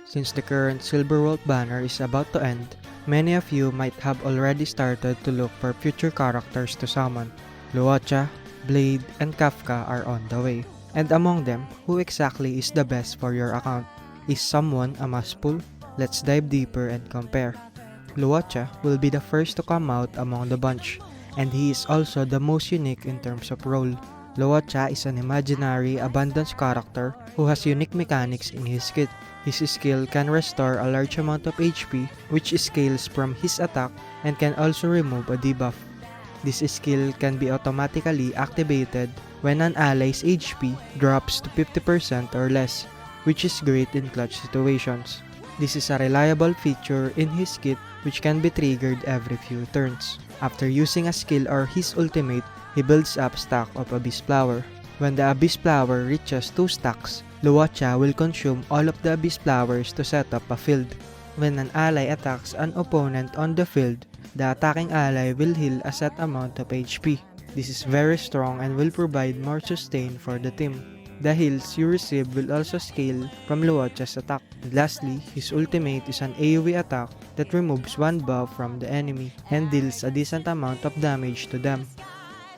Since the current Silver Wolf banner is about to end, many of you might have already started to look for future characters to summon. Luocha, Blade, and Kafka are on the way. And among them, who exactly is the best for your account? Is someone a must pull? Let's dive deeper and compare. Luocha will be the first to come out among the bunch, and he is also the most unique in terms of role. Luocha is an imaginary abundance character who has unique mechanics in his kit. His skill can restore a large amount of HP, which scales from his attack and can also remove a debuff. This skill can be automatically activated when an ally's HP drops to 50% or less, which is great in clutch situations. This is a reliable feature in his kit which can be triggered every few turns. After using a skill or his ultimate, he builds up stack of Abyss Flower. When the Abyss Flower reaches 2 stacks, Luocha will consume all of the Abyss Flowers to set up a field. When an ally attacks an opponent on the field, the attacking ally will heal a set amount of HP. This is very strong and will provide more sustain for the team. The heals you receive will also scale from Luocha's attack. And lastly, his ultimate is an AoE attack that removes one buff from the enemy and deals a decent amount of damage to them.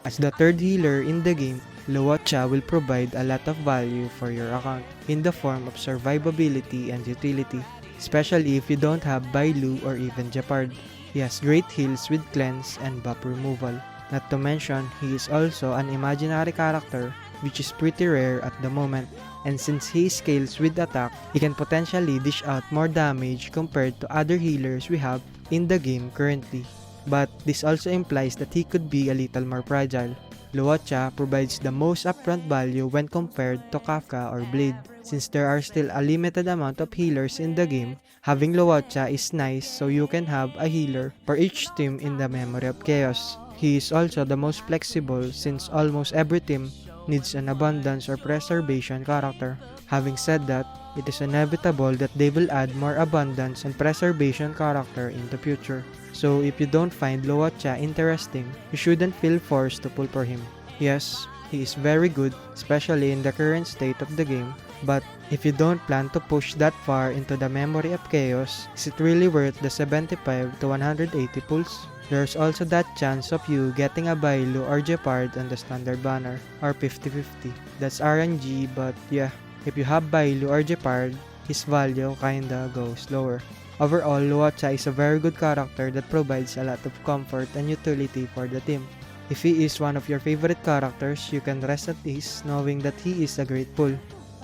As the third healer in the game, Luocha will provide a lot of value for your account in the form of survivability and utility, especially if you don't have Bailu or even Jeopard. He has great heals with cleanse and buff removal. Not to mention, he is also an imaginary character which is pretty rare at the moment, and since he scales with attack, he can potentially dish out more damage compared to other healers we have in the game currently. But this also implies that he could be a little more fragile. Luocha provides the most upfront value when compared to Kafka or Blade. Since there are still a limited amount of healers in the game, having Luocha is nice so you can have a healer for each team in the Memory of Chaos. He is also the most flexible since almost every team needs an abundance or preservation character. Having said that, it is inevitable that they will add more abundance and preservation character in the future. So if you don't find Luocha interesting, you shouldn't feel forced to pull for him. Yes, he is very good, especially in the current state of the game, but if you don't plan to push that far into the Memory of Chaos, is it really worth the 75 to 180 pulls? There's also that chance of you getting a Bailu or Jeopard on the standard banner, or 50-50. That's RNG, but yeah, if you have Bailu or Jeopard, his value kinda goes lower. Overall, Luocha is a very good character that provides a lot of comfort and utility for the team. If he is one of your favorite characters, you can rest at ease knowing that he is a great pull.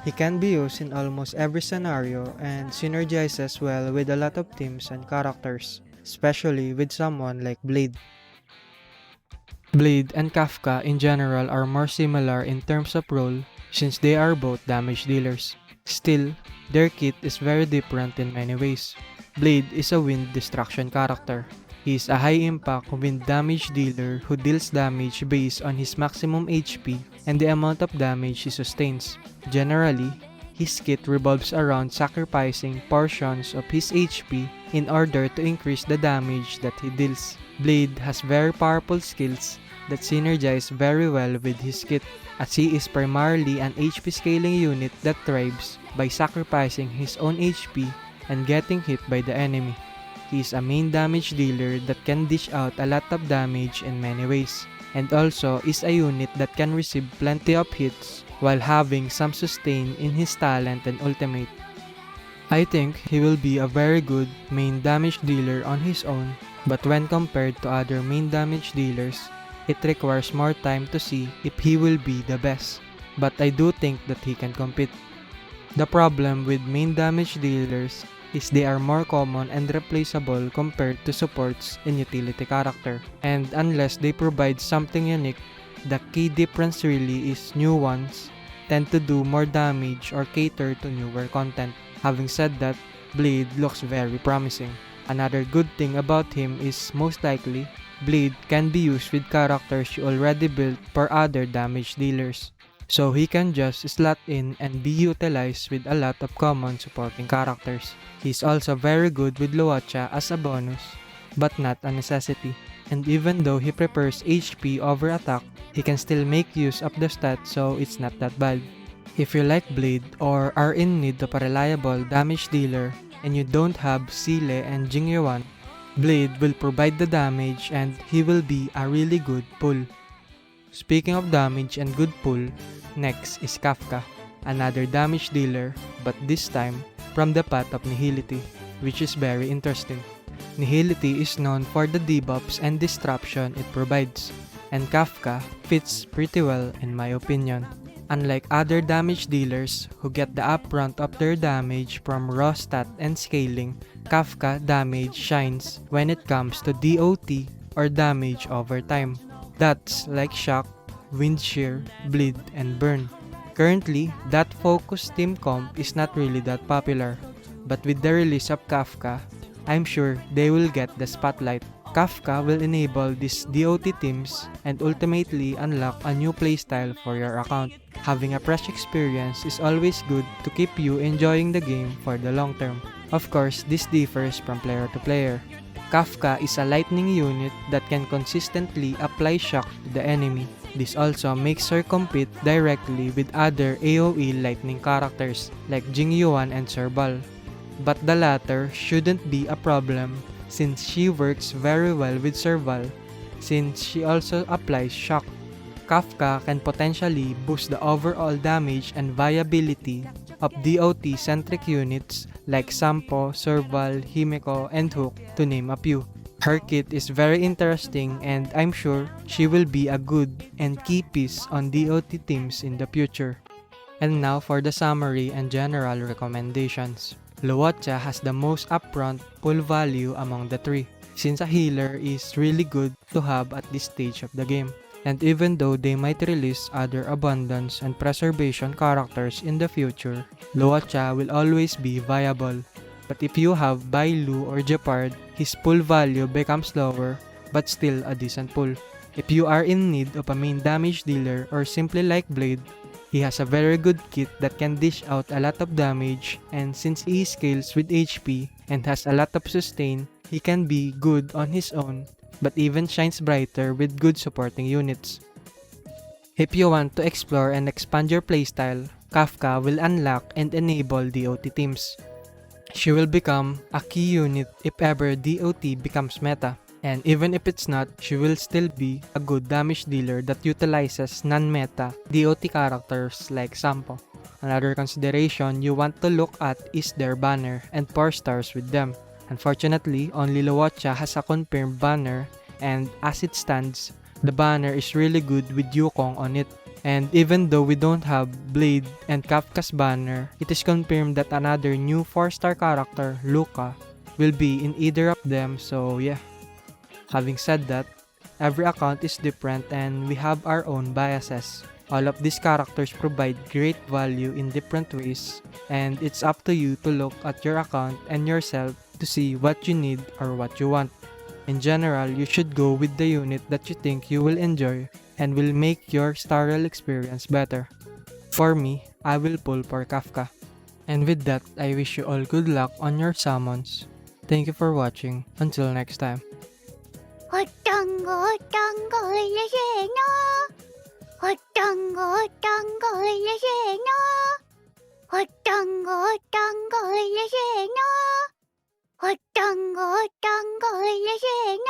He can be used in almost every scenario and synergizes well with a lot of teams and characters, especially with someone like Blade. Blade and Kafka in general are more similar in terms of role since they are both damage dealers. Still, their kit is very different in many ways. Blade is a wind destruction character. He is a high impact wind damage dealer who deals damage based on his maximum HP and the amount of damage he sustains. Generally, his kit revolves around sacrificing portions of his HP in order to increase the damage that he deals. Blade has very powerful skills that synergize very well with his kit, as he is primarily an HP scaling unit that thrives by sacrificing his own HP and getting hit by the enemy. He is a main damage dealer that can dish out a lot of damage in many ways, and also is a unit that can receive plenty of hits while having some sustain in his talent and ultimate. I think he will be a very good main damage dealer on his own, but when compared to other main damage dealers, it requires more time to see if he will be the best, but I do think that he can compete. The problem with main damage dealers is they are more common and replaceable compared to supports and utility character, and unless they provide something unique, the key difference really is new ones tend to do more damage or cater to newer content. Having said that, Blade looks very promising. Another good thing about him is most likely, Blade can be used with characters you already built for other damage dealers. So he can just slot in and be utilized with a lot of common supporting characters. He's also very good with Luocha as a bonus, but not a necessity. And even though he prefers HP over attack, he can still make use of the stat, so it's not that bad. If you like Blade or are in need of a reliable damage dealer and you don't have Sile and Jingyuan, Blade will provide the damage and he will be a really good pull. Speaking of damage and good pull, next is Kafka, another damage dealer, but this time from the path of Nihility, which is very interesting. Nihility is known for the debuffs and disruption it provides, and Kafka fits pretty well in my opinion. Unlike other damage dealers who get the upfront of their damage from raw stat and scaling, Kafka damage shines when it comes to DOT or damage over time. That's like Shock, Wind Shear, Bleed, and Burn. Currently, that focus team comp is not really that popular, but with the release of Kafka, I'm sure they will get the spotlight. Kafka will enable these DOT teams and ultimately unlock a new playstyle for your account. Having a fresh experience is always good to keep you enjoying the game for the long term. Of course, this differs from player to player. Kafka is a lightning unit that can consistently apply shock to the enemy. This also makes her compete directly with other AoE lightning characters like Jingyuan and Serval. But the latter shouldn't be a problem since she works very well with Serval since she also applies shock. Kafka can potentially boost the overall damage and viability of DOT-centric units like Sampo, Serval, Himeko, and Hook to name a few. Her kit is very interesting and I'm sure she will be a good and key piece on DOT teams in the future. And now for the summary and general recommendations. Luocha has the most upfront pull value among the three, since a healer is really good to have at this stage of the game. And even though they might release other abundance and preservation characters in the future, Luocha will always be viable. But if you have Bailu or Jeopard, his pull value becomes lower but still a decent pull. If you are in need of a main damage dealer or simply like Blade, he has a very good kit that can dish out a lot of damage, and since he scales with HP and has a lot of sustain, he can be good on his own but even shines brighter with good supporting units. If you want to explore and expand your playstyle, Kafka will unlock and enable DOT teams. She will become a key unit if ever DOT becomes meta, and even if it's not, she will still be a good damage dealer that utilizes non-meta DOT characters like Sampo. Another consideration you want to look at is their banner and 4 stars with them. Unfortunately, only Luocha has a confirmed banner, and as it stands, the banner is really good with Yukong on it. And even though we don't have Blade and Kafka's banner, it is confirmed that another new 4-star character, Luca, will be in either of them, so yeah. Having said that, every account is different and we have our own biases. All of these characters provide great value in different ways, and it's up to you to look at your account and yourself to see what you need or what you want. In general, you should go with the unit that you think you will enjoy and will make your Starrel experience better. For me, I will pull for Kafka. And with that, I wish you all good luck on your summons. Thank you for watching. Until next time. 어떤 걸레제노 어떤 걸레제노 어떤 걸레제노 어떤 걸레제노